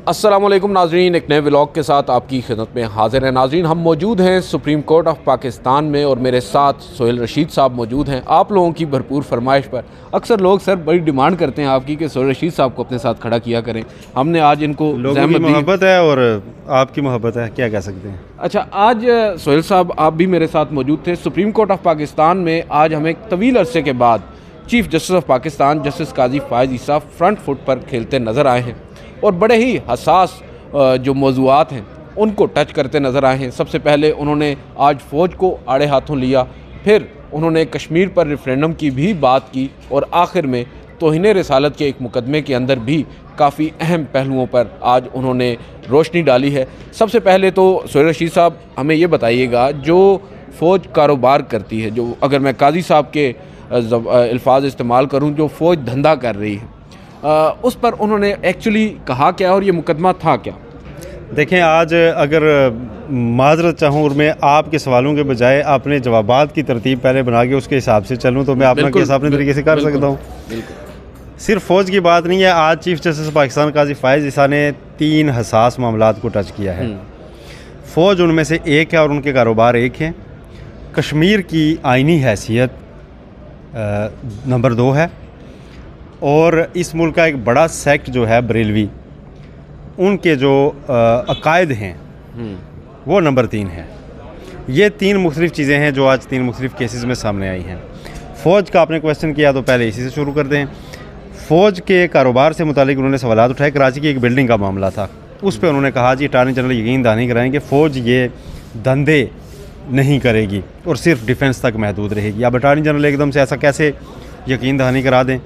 अस्सलामुअलैकुम नाजरीन, एक नए व्लॉग के साथ आपकी खिदमत में हाजिर है। नाजरीन, हम मौजूद हैं सुप्रीम कोर्ट ऑफ पाकिस्तान में और मेरे साथ सोहेल रशीद साहब मौजूद हैं। आप लोगों की भरपूर फरमाइश पर अक्सर लोग सर बड़ी डिमांड करते हैं आपकी कि सोहेल रशीद साहब को अपने साथ खड़ा किया करें। हमने आज इनको लोगों की मोहब्बत है और आपकी मोहब्बत है, क्या कह सकते हैं। अच्छा, आज सोहेल साहब आप भी मेरे साथ मौजूद थे सुप्रीम कोर्ट ऑफ पाकिस्तान में। आज हमें तवील अरसे के बाद chief justice of Pakistan justice Qazi Faez Isa front foot पर खेलते नज़र आए हैं और बड़े ही हसास जो मौज़ूआत हैं उनको टच करते नज़र आए हैं। सबसे पहले उन्होंने आज फ़ौज को आड़े हाथों लिया, फिर उन्होंने कश्मीर पर रेफरेंडम की भी बात की और आखिर में तौहीन रिसालत के एक मुकदमे के अंदर भी काफ़ी अहम पहलुओं पर आज उन्होंने रोशनी डाली है। सबसे पहले तो सोहेल रशीद साहब हमें ये बताइएगा, जो फ़ौज कारोबार करती है, जो अगर मैं काजी साहब के अल्फाज इस्तेमाल करूँ, जो फ़ौज धंधा कर रही है, उस पर उन्होंने एक्चुअली कहा क्या और ये मुकदमा था क्या? देखें, आज अगर माजरत चाहूँ और मैं आपके सवालों के बजाय अपने जवाबात की तरतीब पहले बना के उसके हिसाब से चलूँ तो मैं अपना केस अपने तरीके से कर सकता हूँ। सिर्फ फ़ौज की बात नहीं है, आज चीफ जस्टिस पाकिस्तान काजी फ़ाइज़ ईसा ने 3 हसास मामलात को टच किया है। फ़ौज उनमें से एक है और उनके कारोबार एक है। कश्मीर की आइनी हैसियत नंबर 2 है और इस मुल्क का एक बड़ा सेक्ट जो है बरेलवी, उनके जो अकायद हैं वो नंबर 3 है। ये 3 मुख्तलिफ़ चीज़ें हैं जो आज 3 मुख्तलिफ़ केसेस में सामने आई हैं। फ़ौज का आपने क्वेश्चन किया तो पहले इसी से शुरू करते हैं। फ़ौज के कारोबार से मुतालिक उन्होंने सवालात उठाए। कराची की एक बिल्डिंग का मामला था, उस पर उन्होंने कहा जी अटॉर्नी जनरल यकीन दहानी कराएँ कि फ़ौज ये धंधे नहीं करेगी और सिर्फ डिफेंस तक महदूद रहेगी। अब अटॉर्नी जनरल एकदम से ऐसा कैसे यकीन दहानी करा दें।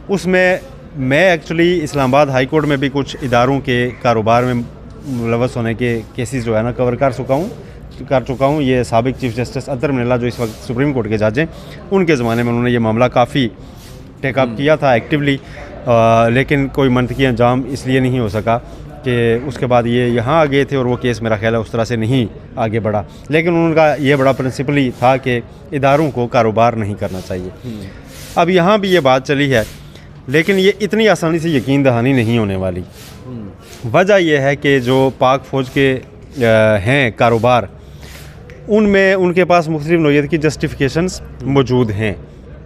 उसमें मैं एक्चुअली इस्लामाबाद हाई कोर्ट में भी कुछ इदारों के कारोबार में मुलव्वस होने के केसेस जो है ना कवर कर चुका हूँ। ये साबिक चीफ जस्टिस अतर मिनल्ला जो इस वक्त सुप्रीम कोर्ट के जज हैं, उनके ज़माने में उन्होंने ये मामला काफ़ी टेकअप किया था एक्टिवली, लेकिन कोई मंतकी अंजाम इसलिए नहीं हो सका कि उसके बाद ये यहाँ आ गए थे और वो केस मेरा ख्याल है उस तरह से नहीं आगे बढ़ा। लेकिन उनका ये बड़ा प्रिंसिपल ही था कि इदारों को कारोबार नहीं करना चाहिए। अब यहाँ भी ये बात चली है, लेकिन ये इतनी आसानी से यकीन दहानी नहीं होने वाली। वजह यह है कि जो पाक फ़ौज के हैं कारोबार, उनमें उनके पास मुख्तलिफ नौइयत की जस्टिफिकेशंस मौजूद हैं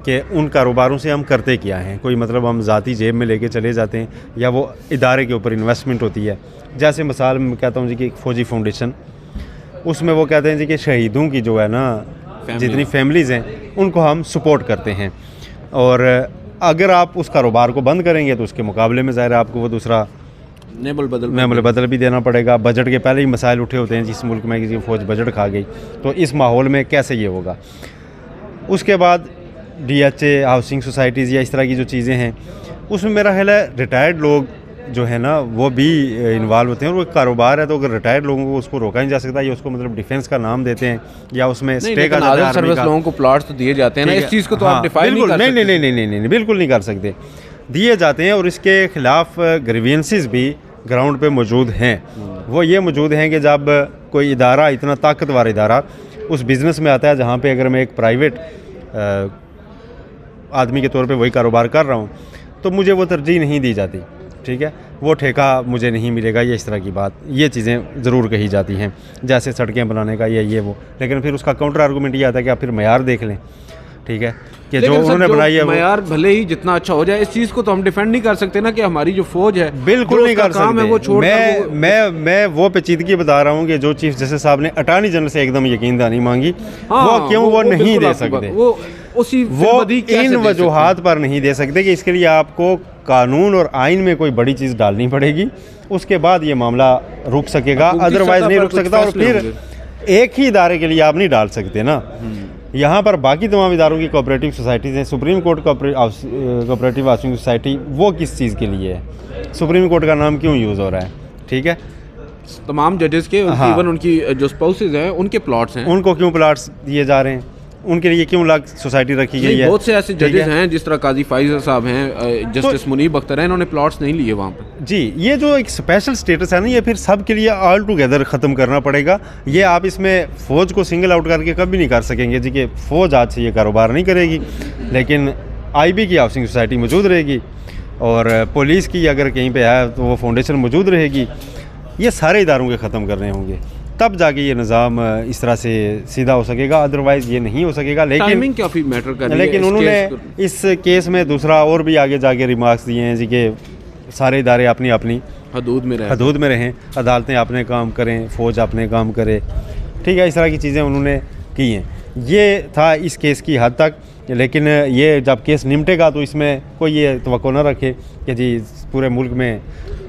कि उन कारोबारों से हम करते क्या हैं। कोई मतलब हम ज़ाती जेब में लेके चले जाते हैं या वो इदारे के ऊपर इन्वेस्टमेंट होती है। जैसे मिसाल मैं कहता हूँ जी कि एक फ़ौजी फाउंडेशन, उसमें वो कहते हैं जी कि शहीदों की जो है ना जितनी फैमिलीज़ हैं उनको हम सपोर्ट करते हैं, और अगर आप उस कारोबार को बंद करेंगे तो उसके मुकाबले में ज़ाहिर है आपको वो दूसरा नेमल बदल भी देना पड़ेगा। बजट के पहले ही मसाइल उठे होते हैं जिस मुल्क में किसी फ़ौज बजट खा गई, तो इस माहौल में कैसे ये होगा। उसके बाद DHA हाउसिंग सोसाइटीज़ या इस तरह की जो चीज़ें हैं, उसमें मेरा ख्याल है रिटायर्ड लोग जो है ना वो भी इन्वॉल्व होते हैं और वो एक कारोबार है। तो अगर रिटायर्ड लोगों को उसको रोका नहीं जा सकता, या उसको मतलब डिफेंस का नाम देते हैं या उसमें स्टे का जाता है। सर्विस लोगों को प्लॉट्स तो दिए जाते हैं ना, इस चीज़ को तो आप डिफाइन नहीं कर सकते। नहीं, बिल्कुल नहीं कर सकते, दिए जाते हैं और इसके ख़िलाफ़ ग्रीवेंसेस भी ग्राउंड पे मौजूद हैं। वो ये मौजूद हैं कि जब कोई इदारा, इतना ताकतवर इदारा उस बिज़नेस में आता है जहाँ पे अगर मैं एक प्राइवेट आदमी के तौर पे वही कारोबार कर रहा हूँ तो मुझे वो तरजीह नहीं दी जाती, ठीक है, वो ठेका मुझे नहीं मिलेगा, ये इस तरह की बात, ये चीज़ें ज़रूर कही जाती हैं, जैसे सड़कें बनाने का ये वो। लेकिन फिर उसका काउंटर आर्गूमेंट ये आता है कि आप फिर मयार देख लें, ठीक है, कि जो उन्होंने बनाई है मयार भले ही जितना अच्छा हो जाए, इस चीज़ को तो हम डिफेंड नहीं कर सकते ना कि हमारी जो फ़ौज है बिल्कुल नहीं कर सकते। मैं वो पेचीदगी बता रहा हूँ कि जो चीफ जस्टिस साहब ने अटॉर्नी जनरल से एकदम यकीन दहानी मांगी, वो क्यों वो नहीं दे सकते, वो इन वजूहात पर नहीं दे सकते कि इसके लिए आपको कानून और आइन में कोई बड़ी चीज़ डालनी पड़ेगी, उसके बाद ये मामला रुक सकेगा, अदरवाइज नहीं रुक सकता। और फिर एक ही इदारे के लिए आप नहीं डाल सकते ना। यहाँ पर बाकी तमाम इदारों की कोऑपरेटिव सोसाइटीज़ हैं। Supreme court cooperative housing society वो किस चीज़ के लिए है, सुप्रीम कोर्ट का नाम क्यों यूज़ हो रहा है, ठीक है, तमाम जजेस के, इवन उनकी जो स्पाउसेस हैं उनके प्लॉट्स हैं, उनको क्यों प्लॉट्स दिए जा रहे हैं, उनके लिए क्यों अलग सोसाइटी रखी गई है। बहुत से ऐसे जजेस हैं जिस तरह काजी फ़ाइज़ साहब हैं, जस्टिस मुनीब अख्तर हैं, इन्होंने प्लॉट्स नहीं लिए वहाँ पर। जी, ये जो एक स्पेशल स्टेटस है ना, ये फिर सब के लिए ऑल टुगेदर ख़त्म करना पड़ेगा। ये आप इसमें फ़ौज को सिंगल आउट करके कभी नहीं कर सकेंगे जी कि फ़ौज आज से ये कारोबार नहीं करेगी, लेकिन IB की हाउसिंग सोसाइटी मौजूद रहेगी, और पुलिस की अगर कहीं पे है तो वो फाउंडेशन मौजूद रहेगी। ये सारे इदारों के ख़त्म करने होंगे, तब जाके ये निज़ाम इस तरह से सीधा हो सकेगा, अदरवाइज़ ये नहीं हो सकेगा। लेकिन टाइमिंग काफ़ी मैटर कर रही है। लेकिन उन्होंने इस केस में दूसरा और भी आगे जाके रिमार्क्स दिए हैं जी कि सारे इदारे अपनी अपनी हदूद में रहें, अदालतें अपने काम करें, फ़ौज अपने काम करे, ठीक है। इस तरह की चीज़ें उन्होंने की हैं। ये था इस केस की हद तक। लेकिन ये जब केस निपटेगा तो इसमें कोई ये तवक्को न रखे कि जी पूरे मुल्क में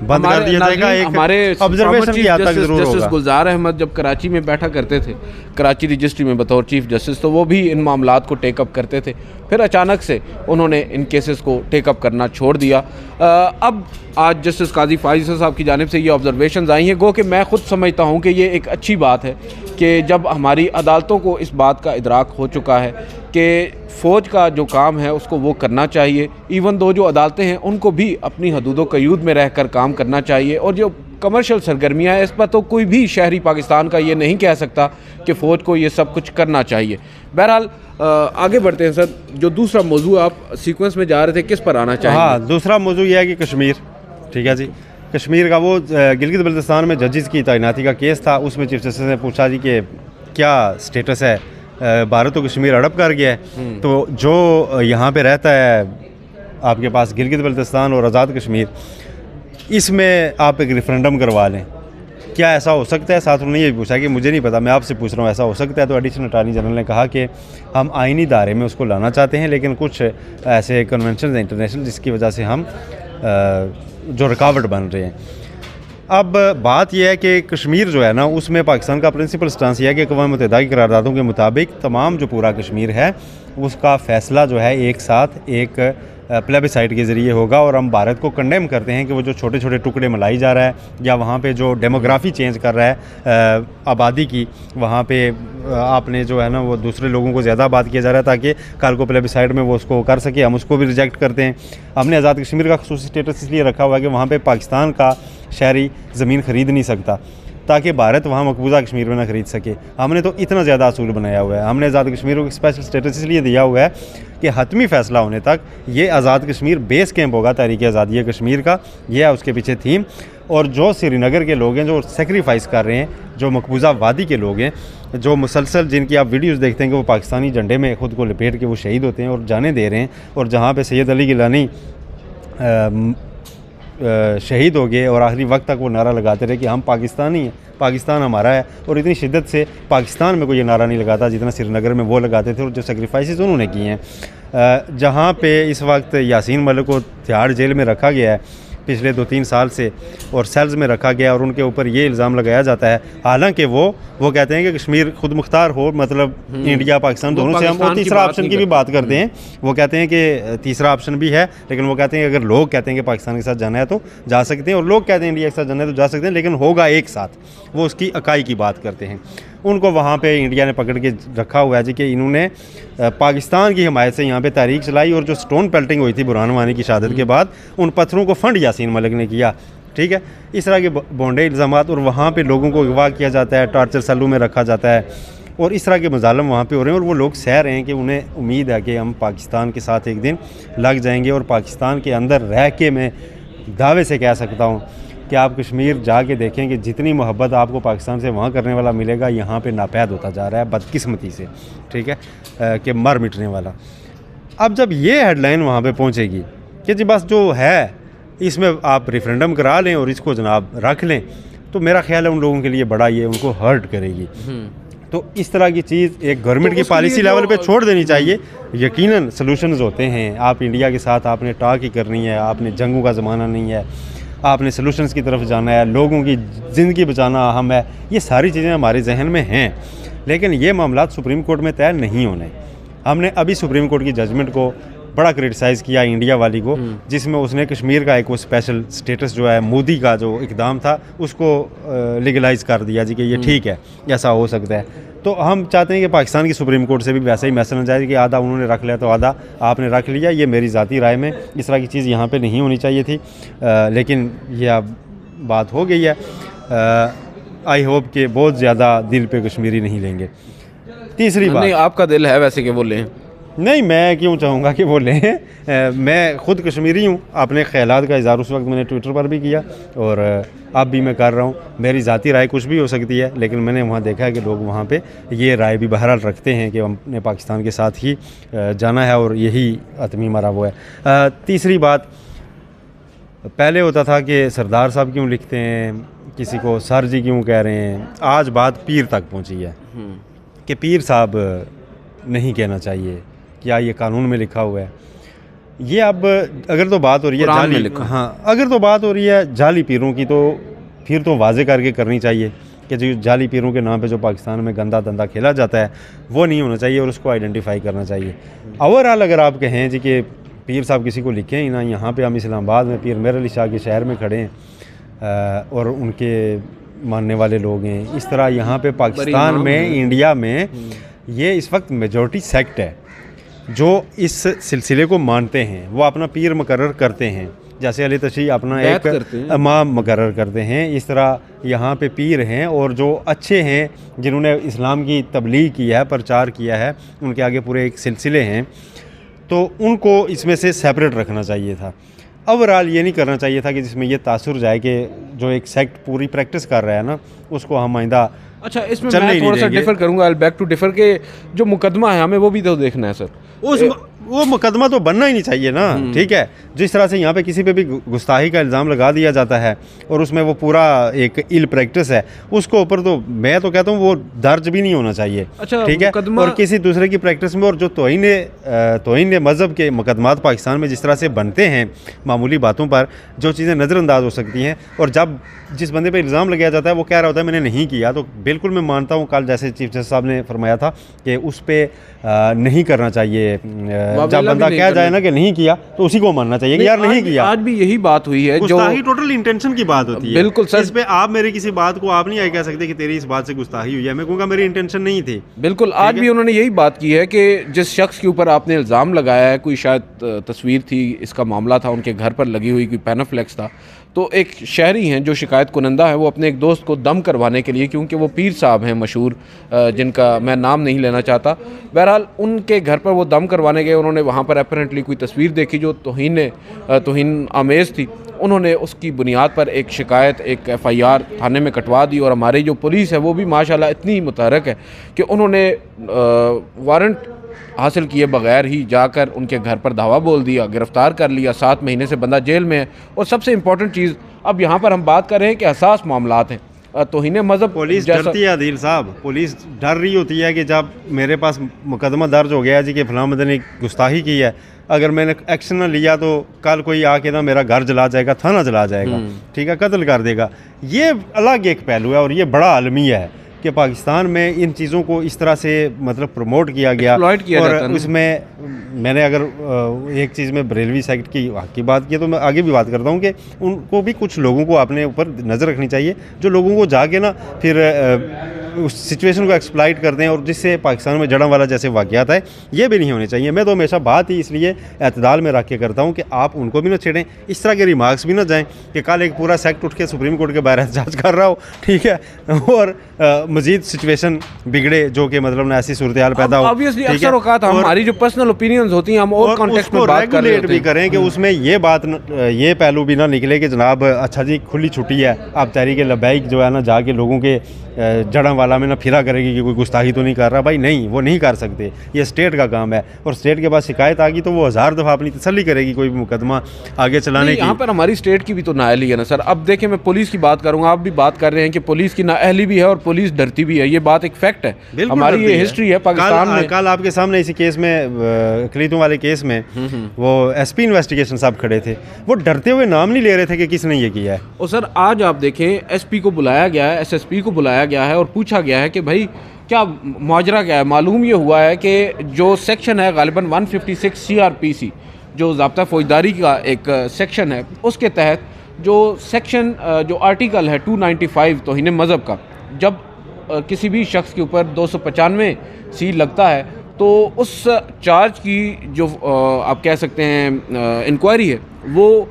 बंद कर दिया जाएगा। एक हमारे ऑब्जर्वेशन की हद तक जरूर होगा। जस्टिस गुलजार अहमद जब कराची में बैठा करते थे, कराची रजिस्ट्री में बतौर चीफ जस्टिस, तो वो भी इन मामलात को टेकअप करते थे। फिर अचानक से उन्होंने इन केसेस को टेकअप करना छोड़ दिया। अब आज जस्टिस काजी फ़ाइज़ ईसा साहब की जानिब से ये ऑब्जर्वेशंस आई हैं, गो कि मैं ख़ुद समझता हूँ कि ये एक अच्छी बात है कि जब हमारी अदालतों को इस बात का इदराक हो चुका है कि फ़ौज का जो काम है उसको वो करना चाहिए, इवन दो जो अदालतें हैं उनको भी अपनी हदूद व क़यूद में रह कर काम करना चाहिए। और जो कमर्शियल सरगर्मियाँ हैं, इस पर तो कोई भी शहरी पाकिस्तान का ये नहीं कह सकता कि फ़ौज को ये सब कुछ करना चाहिए। बहरहाल आगे बढ़ते हैं सर, जो दूसरा मौजू आप सीक्वेंस में जा रहे थे, किस पर आना चाहिए? हाँ, दूसरा मौजू ये है कि कश्मीर, ठीक है जी, कश्मीर का वो गिलगित बल्तिस्तान में जजेस की तैनाती का केस था। उसमें चीफ जस्टिस ने पूछा जी कि क्या स्टेटस है, भारत तो कश्मीर हड़प कर गया है, तो जो यहाँ पे रहता है आपके पास गिलगित बल्तिस्तान और आज़ाद कश्मीर, इसमें आप एक रेफरेंडम करवा लें, क्या ऐसा हो सकता है? साथ उन्होंने ये भी पूछा कि मुझे नहीं पता, मैं आपसे पूछ रहा हूँ, ऐसा हो सकता है? तो एडिशनल अटॉर्नी जनरल ने कहा कि हम आइनी दायरे में उसको लाना चाहते हैं, लेकिन कुछ ऐसे कन्वेंशन हैं इंटरनेशनल जिसकी वजह से हम जो रुकावट बन रहे हैं। अब बात यह है कि कश्मीर जो है ना, उसमें पाकिस्तान का प्रिंसिपल स्टांस यह है कि अक़वाम मुत्तहिदा की करारदादों के मुताबिक तमाम जो पूरा कश्मीर है उसका फ़ैसला जो है एक साथ एक प्लेबिसाइट के ज़रिए होगा। और हम भारत को कंडेम करते हैं कि वो जो छोटे छोटे टुकड़े मलाई जा रहा है या वहाँ पे जो डेमोग्राफी चेंज कर रहा है आबादी की, वहाँ पे आपने जो है ना वो दूसरे लोगों को ज़्यादा आबाद किया जा रहा है ताकि कल को प्लेबिसाइट में वो उसको कर सके, हम उसको भी रिजेक्ट करते हैं। हमने आज़ाद कश्मीर का खुसूसी स्टेटस इसलिए रखा हुआ है कि वहाँ पर पाकिस्तान का शहरी ज़मीन ख़रीद नहीं सकता ताकि भारत वहाँ मकबूजा कश्मीर में ना खरीद सके। हमने तो इतना ज़्यादा असूल बनाया हुआ है। हमने आज़ाद कश्मीर को स्पेशल स्टेटस इसलिए दिया हुआ है कि हतमी फ़ैसला होने तक ये आज़ाद कश्मीर बेस कैंप होगा तहरीक आज़ादी कश्मीर का, यह है उसके पीछे थीम। और जो श्रीनगर के लोग हैं जो सेक्रीफाइस कर रहे हैं, जो मकबूजा वादी के लोग हैं, जो मुसलसल जिनकी आप वीडियोज़ देखते हैं कि वो पाकिस्तानी झंडे में ख़ुद को लपेट के वो शहीद होते हैं और जाने दे रहे हैं, और जहाँ पर सैयद अली गिलानी शहीद हो गए और आखिरी वक्त तक वो नारा लगाते रहे कि हम पाकिस्तानी हैं, पाकिस्तान हमारा है, और इतनी शिद्दत से पाकिस्तान में कोई ये नारा नहीं लगाता जितना श्रीनगर में वो लगाते थे। और जो सेक्रीफाइसेस उन्होंने किए हैं, जहाँ पे इस वक्त यासीन मलिक को तिहाड़ जेल में रखा गया है पिछले 2-3 साल से, और सेल्स में रखा गया, और उनके ऊपर ये इल्ज़ाम लगाया जाता है, हालांकि वो कहते हैं कि कश्मीर खुद मुख्तार हो, मतलब इंडिया पाकिस्तान दोनों से हम, और तीसरा ऑप्शन की भी बात करते हैं। वो कहते हैं कि तीसरा ऑप्शन भी है, लेकिन वो कहते हैं कि अगर लोग कहते हैं कि पाकिस्तान के साथ जाना है तो जा सकते हैं, और लोग कहते हैं इंडिया के साथ जाना है तो जा सकते हैं, लेकिन होगा एक साथ। वो उसकी इकाई की बात करते हैं। उनको वहाँ पे इंडिया ने पकड़ के रखा हुआ है जी कि इन्होंने पाकिस्तान की हिमायत से यहाँ पे तहरीक चलाई, और जो स्टोन पेल्टिंग हुई थी बुरहान वानी की शहादत के बाद, उन पत्थरों को फंड यासीन मलिक ने किया, ठीक है। इस तरह के बोंडे इल्ज़ामात, और वहाँ पे लोगों को अगवा किया जाता है, टॉर्चर सेलों में रखा जाता है, और इस तरह के मज़ालम वहाँ पे हो रहे हैं। और वो लोग सह रहे हैं कि उन्हें उम्मीद है कि हम पाकिस्तान के साथ एक दिन लग जाएंगे, और पाकिस्तान के अंदर रह के मैं दावे से कह सकता हूँ कि आप कश्मीर जाके देखें कि जितनी मोहब्बत आपको पाकिस्तान से वहाँ करने वाला मिलेगा, यहाँ पे नापैद होता जा रहा है बदकिस्मती से, ठीक है, कि मर मिटने वाला। अब जब ये हेडलाइन वहाँ पे पहुँचेगी कि जी बस जो है इसमें आप रेफरेंडम करा लें और इसको जनाब रख लें, तो मेरा ख्याल है उन लोगों के लिए बड़ा ये उनको हर्ट करेगी। तो इस तरह की चीज़ एक गवर्नमेंट की पॉलिसी लेवल पे छोड़ देनी चाहिए। यकीनन सॉल्यूशंस होते हैं, आप इंडिया के साथ आपने टाक ही करनी है, आपने जंगों का ज़माना नहीं है, आपने सॉल्यूशंस की तरफ जाना है, लोगों की ज़िंदगी बचाना अहम है, ये सारी चीज़ें हमारे जहन में हैं, लेकिन ये मामला सुप्रीम कोर्ट में तय नहीं होने। हमने अभी सुप्रीम कोर्ट की जजमेंट को बड़ा क्रिटिसाइज़ किया इंडिया वाली को, जिसमें उसने कश्मीर का एक वो स्पेशल स्टेटस जो है मोदी का जो इकदाम था उसको लीगलाइज कर दिया जी कि ये ठीक है, ऐसा हो सकता है। तो हम चाहते हैं कि पाकिस्तान की सुप्रीम कोर्ट से भी वैसा ही मैसेज जाए कि आधा उन्होंने रख लिया तो आधा आपने रख लिया। ये मेरी ज़ाती राय में इस तरह की चीज़ यहाँ पे नहीं होनी चाहिए थी, लेकिन ये अब बात हो गई है। आई होप कि बहुत ज़्यादा दिल पे कश्मीरी नहीं लेंगे। तीसरी बात, नहीं आपका दिल है वैसे कि वो लें, नहीं, मैं क्यों चाहूँगा कि वो लें। मैं ख़ुद कश्मीरी हूँ। अपने ख्यालात का इज़हार उस वक्त मैंने ट्विटर पर भी किया और अब भी मैं कर रहा हूँ। मेरी ज़ाती राय कुछ भी हो सकती है, लेकिन मैंने वहाँ देखा है कि लोग वहाँ पे ये राय भी बहरहाल रखते हैं कि हमने पाकिस्तान के साथ ही जाना है और यही हतमी मरा हुआ है। तीसरी बात, पहले होता था कि सरदार साहब क्यों लिखते हैं, किसी को सर जी क्यों कह रहे हैं। आज बात पीर तक पहुँची है कि पीर साहब नहीं कहना चाहिए, क्या ये कानून में लिखा हुआ है। ये अब अगर तो बात हो रही है जाली, हाँ, अगर तो बात हो रही है जाली पीरों की, तो फिर तो वाजे करके करनी चाहिए कि जो जाली पीरों के नाम पे जो पाकिस्तान में गंदा धंधा खेला जाता है वो नहीं होना चाहिए और उसको आइडेंटिफाई करना चाहिए। ओवरऑल अगर आप कहें जी कि पीर साहब किसी को लिखें ही ना, यहाँ पे हम इस्लामाबाद में पीर मेहर अली शाह के शहर में खड़े हैं और उनके मानने वाले लोग हैं। इस तरह यहाँ पे पाकिस्तान में, इंडिया में ये इस वक्त मेजॉरिटी सेक्ट है जो इस सिलसिले को मानते हैं। वो अपना पीर मुकर्रर करते हैं, जैसे अली तशी अपना एक इमाम मुकर्रर करते हैं। इस तरह यहाँ पे पीर हैं और जो अच्छे हैं जिन्होंने इस्लाम की तबलीग की है, प्रचार किया है, उनके आगे पूरे एक सिलसिले हैं, तो उनको इसमें से सेपरेट रखना चाहिए था। ओवरऑल ये नहीं करना चाहिए था कि जिसमें ये तासुर जाए कि जो एक सेक्ट पूरी प्रैक्टिस कर रहा है ना, उसको हम आइंदा। अच्छा, इसमें मैं थोड़ा सा डिफर करूंगा, आई बैक टू डिफर के जो मुकदमा है हमें वो भी तो देखना है सर। वो मुकदमा तो बनना ही नहीं चाहिए ना, ठीक है। जिस तरह से यहाँ पे किसी पे भी गुस्ताही का इल्ज़ाम लगा दिया जाता है और उसमें वो पूरा एक इल प्रैक्टिस है, उसको ऊपर तो मैं तो कहता हूँ वो दर्ज भी नहीं होना चाहिए। अच्छा, ठीक है। और किसी दूसरे की प्रैक्टिस में, और जो तौहीन मज़हब के मुकदमात पाकिस्तान में जिस तरह से बनते हैं मामूली बातों पर, जो चीज़ें नज़रअंदाज हो सकती हैं, और जब जिस बंदे पे इल्ज़ाम लगाया जाता है वो कह रहा होता है मैंने नहीं किया, तो बिल्कुल मैं मानता हूँ, कल जैसे चीफ जस्टिस साहब ने फरमाया था कि उस पर नहीं करना चाहिए। जब बंदा कह जाए ना कि नहीं किया तो उसी को मानना चाहिए कि यार नहीं किया। आज भी यही बात हुई है, गुस्ताही टोटल इंटेंशन की बात होती है। बिल्कुल सर, इस पे आप मेरी किसी बात को आप नहीं आए कह सकते कि तेरी इस बात से गुस्ताही हुई है। मैं कहूँगा मेरी इंटेंशन नहीं थी। बिल्कुल, आज भी उन्होंने यही बात की है कि जिस शख्स के ऊपर आपने इल्ज़ाम लगाया है, कोई शायद तस्वीर थी, इसका मामला था, उनके घर पर लगी हुई कोई पैनाफ्लेक्स था, तो एक शहरी हैं जो शिकायत कुनंदा है, वो अपने एक दोस्त को दम करवाने के लिए, क्योंकि वो पीर साहब हैं मशहूर, जिनका मैं नाम नहीं लेना चाहता, बहरहाल उनके घर पर वो दम करवाने गए। उन्होंने वहाँ पर अपेरेंटली कोई तस्वीर देखी जो तौहीन आमेज़ थी। उन्होंने उसकी बुनियाद पर एक शिकायत, एक FIR थाने में कटवा दी, और हमारी जो पुलिस है वो भी माशाल्लाह इतनी मुतहरक है कि उन्होंने वारंट हासिल किए बगैर ही जाकर उनके घर पर धावा बोल दिया, गिरफ्तार कर लिया। 7 महीने से बंदा जेल में है। और सबसे इम्पोर्टेंट चीज़, अब यहाँ पर हम बात कर रहे हैं कि हसास मामलात हैं, तौहीन मज़हब। पुलिस डरती है आदिल साहब, पुलिस डर रही होती है कि जब मेरे पास मुकदमा दर्ज हो गया जी कि फलां बंदे ने गुस्ताही की है, अगर मैंने एक्शन ना लिया तो कल कोई आके ना मेरा घर जला जाएगा, थाना जला जाएगा, ठीक है, कत्ल कर देगा। ये अलग एक पहलू है और ये बड़ा आलमिया है कि पाकिस्तान में इन चीज़ों को इस तरह से मतलब प्रमोट किया गया। और उसमें मैंने अगर एक चीज़ में बरेलवी सेक्ट की बात की तो मैं आगे भी बात करता हूँ कि उनको भी कुछ लोगों को अपने ऊपर नज़र रखनी चाहिए, जो लोगों को जाके ना फिर उस सिचुएशन को एक्सप्लॉइट करते हैं और जिससे पाकिस्तान में जड़ों वाला जैसे वाक़यात है, ये भी नहीं होने चाहिए। मैं तो हमेशा बात ही इसलिए एतदाल में रख के करता हूँ कि आप उनको भी ना छेड़ें, इस तरह के रिमार्क्स भी ना जाएँ कि कल एक पूरा सेक्ट उठ के सुप्रीम कोर्ट के बाहर एहतजाज कर रहा हो, ठीक है, और मजीद सिचुएशन बिगड़े, जो कि मतलब ना ऐसी सूरत हाल पैदा हो। ऑब्वियसली अक्सर औकात हमारी जो पर्सनल ओपिनियंस होती हैं, हम और कॉन्टेक्स्ट में बात कर लेते भी करें कि उसमें ये पहलू भी ना निकले कि जनाब अच्छा जी खुली छुट्टी है, आप तहरीक लबैक जो है ना जाके लोगों के जड़ा वाला में ना फिरा करेगी कि कोई गुस्ताही तो नहीं कर रहा। भाई नहीं, वो नहीं कर सकते, ये स्टेट का काम है, और स्टेट के पास शिकायत आ गई तो वो 1000 दफ़ा अपनी तसल्ली करेगी कोई भी मुकदमा आगे चलाने की। यहाँ पर हमारी स्टेट की भी तो नाअहली है ना सर। अब देखें, मैं पुलिस की बात करूँगा, आप भी बात कर रहे हैं कि पुलिस की नाअहली भी है और पुलिस डरती भी है, ये बात एक फैक्ट है, हमारी ये हिस्ट्री है पाकिस्तान में। कल आपके सामने इसी केस में, अकलीतों वाले केस में, वो SP इन्वेस्टिगेशन साहब खड़े थे, वो डरते हुए नाम नहीं ले रहे थे कि किसने ये किया है। और सर आज आप देखें SP को बुलाया गया है, SSP को बुलाया गया है और पूछा गया है कि भाई क्या माजरा क्या है। मालूम ये हुआ है कि जो सेक्शन है गालिबन 156 CRPC, जो ज़ाब्ता फौजदारी का एक सेक्शन है, उसके तहत जो सेक्शन जो आर्टिकल है 295 तौहीन मज़हब का, जब किसी भी शख्स के ऊपर 295C लगता है तो उस चार्ज की जो आप कह सकते हैं इंक्वायरी है, वो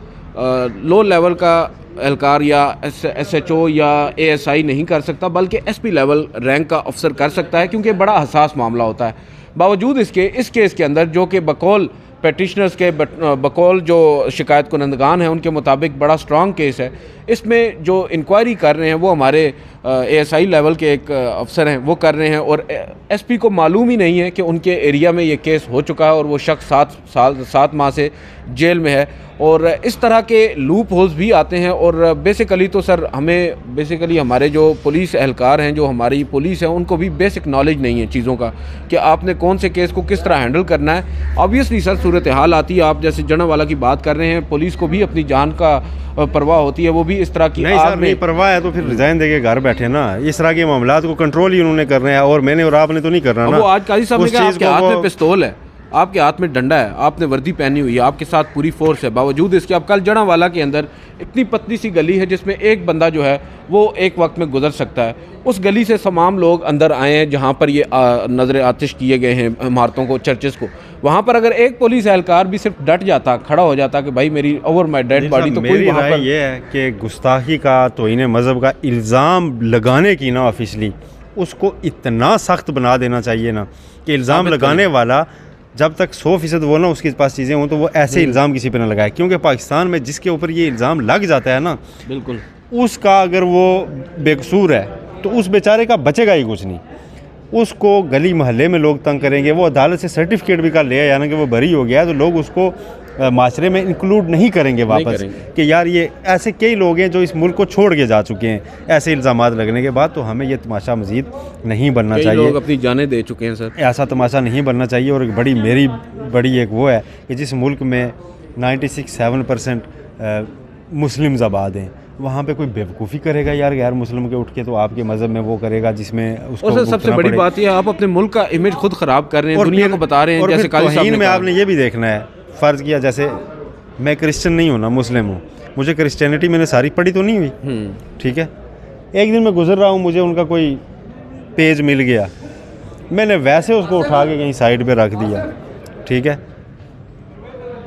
लो लेवल का एहलकार या SHO या ASI नहीं कर सकता, बल्कि SP लेवल रैंक का अफसर कर सकता है, क्योंकि बड़ा हसास मामला होता है। बावजूद इसके इस केस के अंदर जो कि बकौल पेटिशनर्स के बकौल जो शिकायत कुनंदगान हैं उनके मुताबिक बड़ा स्ट्रॉन्ग केस है, इसमें जो इंक्वायरी कर रहे हैं वो हमारे ASI लेवल के एक अफसर हैं वो कर रहे हैं, और SP को मालूम ही नहीं है कि उनके एरिया में ये केस हो चुका है और वो शख्स 7 माह से जेल में है। और इस तरह के लूप होल्स भी आते हैं। और बेसिकली तो सर हमें बेसिकली हमारे जो पुलिस एहलकार हैं, जो हमारी पुलिस है, उनको भी बेसिक नॉलेज नहीं है चीज़ों का कि आपने कौन से केस को किस तरह हैंडल करना है। ऑब्वियसली सर सूरत हाल आती है, आप जैसे जनावाला की बात कर रहे हैं, पुलिस को भी अपनी जान का परवाह होती है, वो भी इस तरह की नहीं सर नहीं परवाह है तो फिर रिजाइन देके घर बैठे ना। इस तरह के मामला को कंट्रोल ही उन्होंने करना है और मैंने और आपने तो नहीं करना ना। वो आज काजी साहब ने कहा आपके हाथ में पिस्तौल है, आपके हाथ में डंडा है, आपने वर्दी पहनी हुई है, आपके साथ पूरी फोर्स है, बावजूद इसके अब कल जनावाला के अंदर इतनी पतली सी गली है जिसमें एक बंदा जो है वो एक वक्त में गुजर सकता है, उस गली से तमाम लोग अंदर आए हैं जहाँ पर ये नजर आतिश किए गए हैं इमारतों को, चर्चेस को। वहाँ पर अगर एक पुलिस एहलकार भी सिर्फ डट जाता, खड़ा हो जाता कि भाई मेरी ओवर माई डेड बॉडी, तो कोई वहाँ पर ये है कि गुस्ताखी का तौहीन मज़हब का इल्ज़ाम लगाने की ना ऑफिशली उसको इतना सख्त बना देना चाहिए ना कि इल्ज़ाम लगाने वाला जब तक 100% वो ना उसके पास चीज़ें हों तो वो ऐसे इल्ज़ाम किसी पे ना लगाए, क्योंकि पाकिस्तान में जिसके ऊपर ये इल्ज़ाम लग जाता है ना, बिल्कुल उसका अगर वो बेकसूर है तो उस बेचारे का बचेगा ही कुछ नहीं। उसको गली मोहल्ले में लोग तंग करेंगे, वो अदालत से सर्टिफिकेट भी कर ले यानी कि वो बरी हो गया है तो लोग उसको माशरे में इंक्लूड नहीं करेंगे वापस कि यार ये ऐसे कई लोग हैं जो इस मुल्क को छोड़ के जा चुके हैं ऐसे इल्ज़ामात लगने के बाद। तो हमें ये तमाशा मज़ीद नहीं बनना चाहिए, लोग अपनी जानें दे चुके हैं सर, ऐसा तमाशा नहीं बनना चाहिए। और मेरी बड़ी एक वो है कि जिस मुल्क में 96-7% मुस्लिम्स आबाद हैं वहाँ पे कोई बेवकूफ़ी करेगा यार गैर मुस्लिम के उठ के, तो आपके मज़हब में वो करेगा जिसमें उसको। और सर सबसे बड़ी बात यह आप अपने मुल्क का इमेज खुद ख़राब कर रहे हैं, दुनिया को बता रहे हैं। जैसे तौहीन में आपने ये भी देखना है, फ़र्ज़ किया जैसे मैं क्रिश्चियन नहीं हूँ ना मुस्लिम हूँ, मुझे क्रिश्चियनिटी मैंने सारी पढ़ी तो नहीं हुई, ठीक है। एक दिन मैं गुजर रहा हूँ, मुझे उनका कोई पेज मिल गया, मैंने वैसे उसको उठा के कहीं साइड पे रख दिया, ठीक है।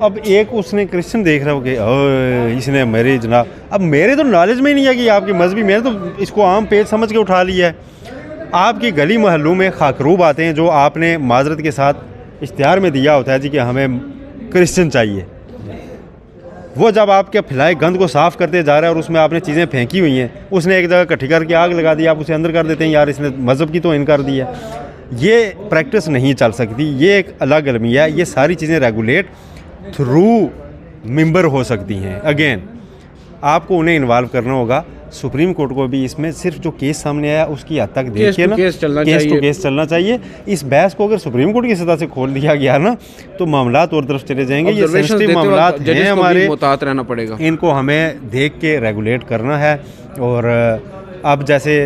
अब एक उसने क्रिश्चियन देख रहा हो कि इसने मेरे जनाब, अब मेरे तो नॉलेज में ही नहीं है कि आपकी मजहबी, मैंने तो इसको आम पेज समझ के उठा लिया है। आपकी गली मोहल्लों में खाकरूब आते हैं जो आपने माजरत के साथ इश्तिहार में दिया होता है जी कि हमें क्रिश्चियन चाहिए, वो जब आपके फैलाए गंद को साफ़ करते जा रहा है और उसमें आपने चीज़ें फेंकी हुई हैं, उसने एक जगह इकट्ठी करके आग लगा दी, आप उसे अंदर कर देते हैं यार इसने मज़हब की तो इनकार दी है। ये प्रैक्टिस नहीं चल सकती, ये एक अलग अलमिया है। ये सारी चीज़ें रेगुलेट थ्रू मेंबर हो सकती हैं। अगेन आपको उन्हें इन्वॉल्व करना होगा। सुप्रीम कोर्ट को भी इसमें सिर्फ जो केस सामने आया उसकी हद तक देखिए ना, केस टू केस चलना चाहिए। इस बहस को अगर सुप्रीम कोर्ट की सतह से खोल दिया गया ना तो मामलात और तरफ चले जाएंगे। ये सेंसिटिव मामलात हैं हमारे, मुताहत रहना पड़ेगा, इनको हमें देख के रेगुलेट करना है। और अब जैसे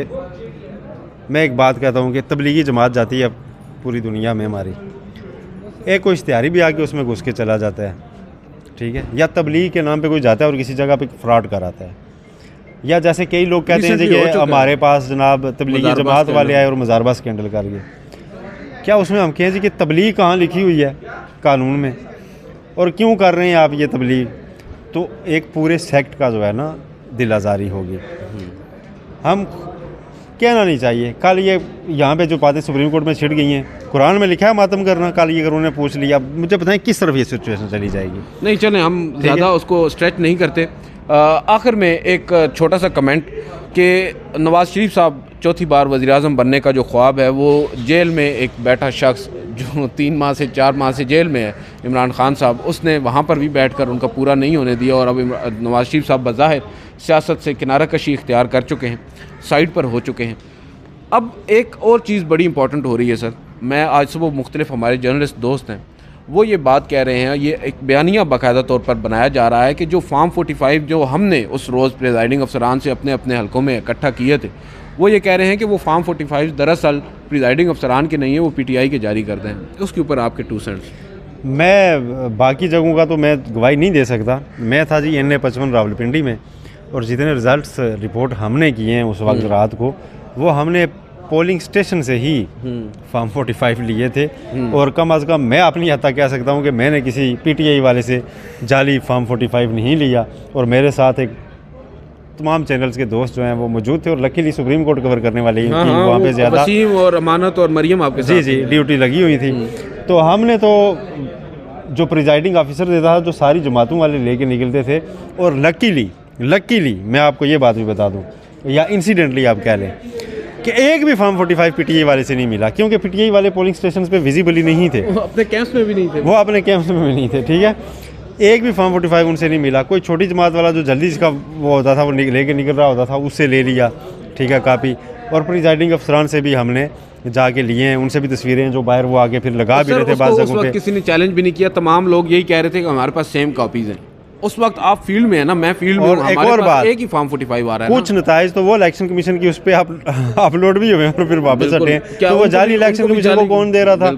मैं एक बात कहता हूँ कि तबलीगी जमात जाती है पूरी दुनिया में हमारी, एक कोई इश्तिहारी भी आके उसमें घुस के चला जाता है, ठीक है, या तबलीग के नाम पे कोई जाता है और किसी जगह पे फ्रॉड कराता है, या जैसे कई लोग कहते हैं कि हमारे पास जनाब तबलीगी जमात वाले आए और मज़ारबा स्कैंडल कर गए। क्या उसमें हम कहें जी कि तबलीग कहाँ लिखी हुई है कानून में और क्यों कर रहे हैं आप ये तबलीग? तो एक पूरे सेक्ट का जो है ना दिल आज़ारी होगी। हम कहना नहीं चाहिए। कल ये यहाँ पे जो बातें सुप्रीम कोर्ट में छिड़ गई हैं, कुरान में लिखा है मातम करना, कल ये अगर उन्होंने पूछ लिया, मुझे बताएं किस तरफ ये सिचुएशन चली जाएगी। नहीं चलें, हम ज़्यादा उसको स्ट्रेच नहीं करते। आखिर में एक छोटा सा कमेंट कि नवाज़ शरीफ साहब चौथी बार वज़ीर-ए-आज़म बनने का जो ख्वाब है वो जेल में एक बैठा शख्स जो 3 माह से 4 माह से जेल में है, इमरान खान साहब, उसने वहाँ पर भी बैठकर उनका पूरा नहीं होने दिया। और अब नवाज़ शरीफ साहब बज़ाहिर सियासत से किनारा कशी इख्तियार कर चुके हैं, साइड पर हो चुके हैं। अब एक और चीज़ बड़ी इंपॉर्टेंट हो रही है सर, मैं आज सुबह मुख्तलिफ हमारे जर्नलिस्ट दोस्त हैं वो ये बात कह रहे हैं, ये एक बयानिया बाकायदा तौर पर बनाया जा रहा है कि जो फार्म 45 जो हमने उस रोज़ प्रिजाइडिंग अफसरान से अपने अपने हलकों में इकट्ठा किए थे, वो ये कह रहे हैं कि वो फार्म 45 दरअसल प्रिजाइडिंग अफसरान के नहीं है, वो PTI के जारी करते हैं। उसके ऊपर आपके 2 सेंट्स। मैं बाकी जगहों का तो मैं गवाही नहीं दे सकता। मैं था जी NA-55 रावलपिंडी में, और जितने रिज़ल्ट्स रिपोर्ट हमने किए हैं उस वक्त रात को, वो हमने पोलिंग स्टेशन से ही फार्म 45 लिए थे। और कम अज़ कम मैं अपनी हद तक कह सकता हूँ कि मैंने किसी PTI वाले से जाली फार्म 45 नहीं लिया। और मेरे साथ एक तमाम चैनल्स के दोस्त जो हैं वो मौजूद थे और लकीली सुप्रीम कोर्ट कवर करने वाले की वहाँ पे ज़्यादा वसीम और अमानत और मरियम आपके साथ जी ड्यूटी लगी हुई थी। तो हमने तो जो प्रिजाइडिंग ऑफिसर देता था जो सारी जमातों वाले लेके निकलते थे, और लकीली मैं आपको ये बात भी बता दूं या इंसिडेंटली आप कह लें कि एक भी फॉर्म 45 पीटीआई वाले से नहीं मिला, क्योंकि पीटीआई वाले पोलिंग स्टेशन पे विजिबली नहीं थे, वो अपने कैंप्स में भी नहीं थे, ठीक है। एक भी फॉर्म 45 उनसे नहीं मिला। कोई छोटी जमात वाला जो जल्दी इसका वो होता था वो लेके निकल रहा होता था उससे ले लिया, ठीक है, कापी। और प्रिजाइडिंग अफसरान से भी हमने जाके लिए हैं, उनसे भी तस्वीरें जो बाहर वो आगे फिर लगा भी रहे थे बाद जगहों पे। किसी ने चैलेंज भी नहीं किया, तमाम लोग यही कह रहे थे कि हमारे पास सेम कॉपीज हैं। उस वक्त आप फील्ड में है ना, मैं फील्ड में हूं, एक और बात, एक ही फॉर्म 45 आ रहा है। कुछ नताइज तो वो इलेक्शन कमीशन की उस पर अपलोड भी हुए और फिर वापस हटे, तो वो जाली इलेक्शन कमीशन को कौन दे रहा था।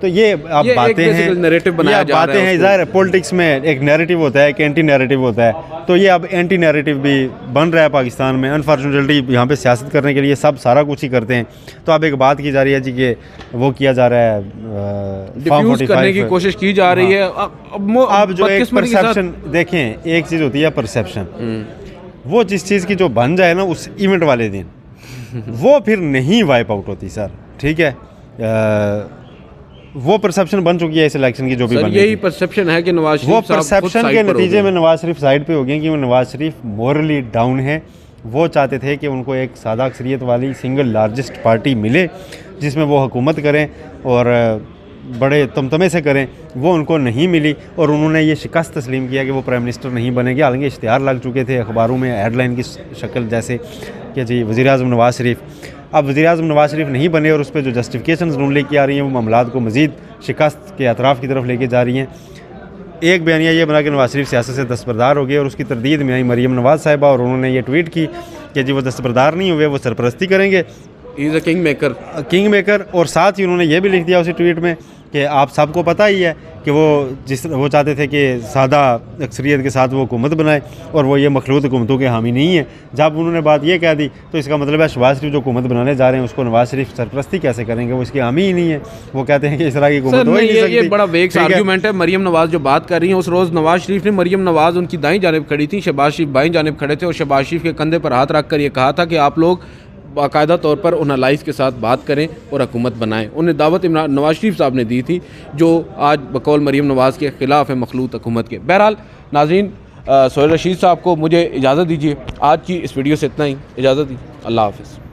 तो ये अब बातें हैं, नैरेटिव बनाया जा रहा है। ज़ाहिर है पॉलिटिक्स में एक नैरेटिव होता है, एक एंटी नैरेटिव होता है, तो ये अब एंटी नैरेटिव भी बन रहा है पाकिस्तान में। अनफॉर्चुनेटली यहाँ पे सियासत करने के लिए सब सारा कुछ ही करते हैं। तो अब एक बात की जा रही है जी कि वो किया जा रहा है, डिफ्यूज करने की कोशिश की जा रही है। अब जो एक परसेप्शन देखें, एक चीज़ होती है परसेप्शन, वो जिस चीज़ की जो बन जाए ना उस इवेंट वाले दिन वो फिर नहीं वाइप आउट होती सर, ठीक है। वो परसेप्शन बन चुकी है इस इलेक्शन की जो भी बन यही परसेप्शन है कि नवाज शरीफ वो परसेप्शन के नतीजे में नवाज शरीफ साइड पे हो गए कि वो नवाज शरीफ मोरली डाउन है। वो चाहते थे कि उनको एक सादा अक्सरियत वाली सिंगल लार्जेस्ट पार्टी मिले जिसमें वो हुकूमत करें और बड़े तमतमे से करें, वो उनको नहीं मिली और उन्होंने ये शिकस्त तस्लीम किया कि वो प्राइम मिनिस्टर नहीं बनेंगे। हालांकि इश्तिहार लग चुके थे अखबारों में हेडलाइन की शक्ल जैसे कि जी वज़ीर आज़म नवाज शरीफ। अब वज़ीर आज़म नवाज शरीफ नहीं बने और उस पर जो जस्टिफिकेशन ढूंढ लेके आ रही हैं वो मामलात को मज़ीद शिकस्त के अतराफ़ की तरफ लेके जा रही हैं। एक बयानिया ये बना कि नवाज शरीफ सियासत से दस्तबरदार हो गए और उसकी तरदीद में आई मरियम नवाज़ साहिबा और उन्होंने ये ट्वीट की कि जी वो दस्तबरदार नहीं हुए, वो सरपरस्ती करेंगे, he is a king maker. और साथ ही उन्होंने ये भी लिख दिया उसी ट्वीट में कि आप सबको पता ही है कि वो चाहते थे कि सादा अक्सरियत के साथ वो हुकूमत बनाए और वो ये मखलूत हुकूमतों के हामी नहीं है। जब उन्होंने बात ये कह दी तो इसका मतलब है शहबाज शरीफ जो हुकूमत बनाने जा रहे हैं उसको नवाज शरीफ सरपरस्ती कैसे करेंगे, वो इसकी हामी ही नहीं है। वो कहते हैं कि इस तरह की हुकूमत हो ही नहीं सकती। ये बड़ा वेग आर्गूमेंट है। मरियम नवाज जो बात कर रही है, उस रोज़ नवाज शरीफ ने, मरियम नवाज उनकी दाईं जानिब खड़ी थी, शहबाज शरीफ बाईं जानिब खड़े थे और शहबाज शरीफ के कंधे पर हाथ रख कर ये कहा था कि आप लोग बाकायदा तौर पर उन अलाइज के साथ बात करें और हुकूमत बनाएं। उन्हें दावत नवाज शरीफ साहब ने दी थी जो आज बकौल मरियम नवाज़ के ख़िलाफ़ है मखलूत हुकूमत के। बहरहाल नाज़रीन, सोहेल रशीद साहब को मुझे इजाज़त दीजिए। आज की इस वीडियो से इतना ही, इजाज़त दी, अल्लाह हाफ़िज़।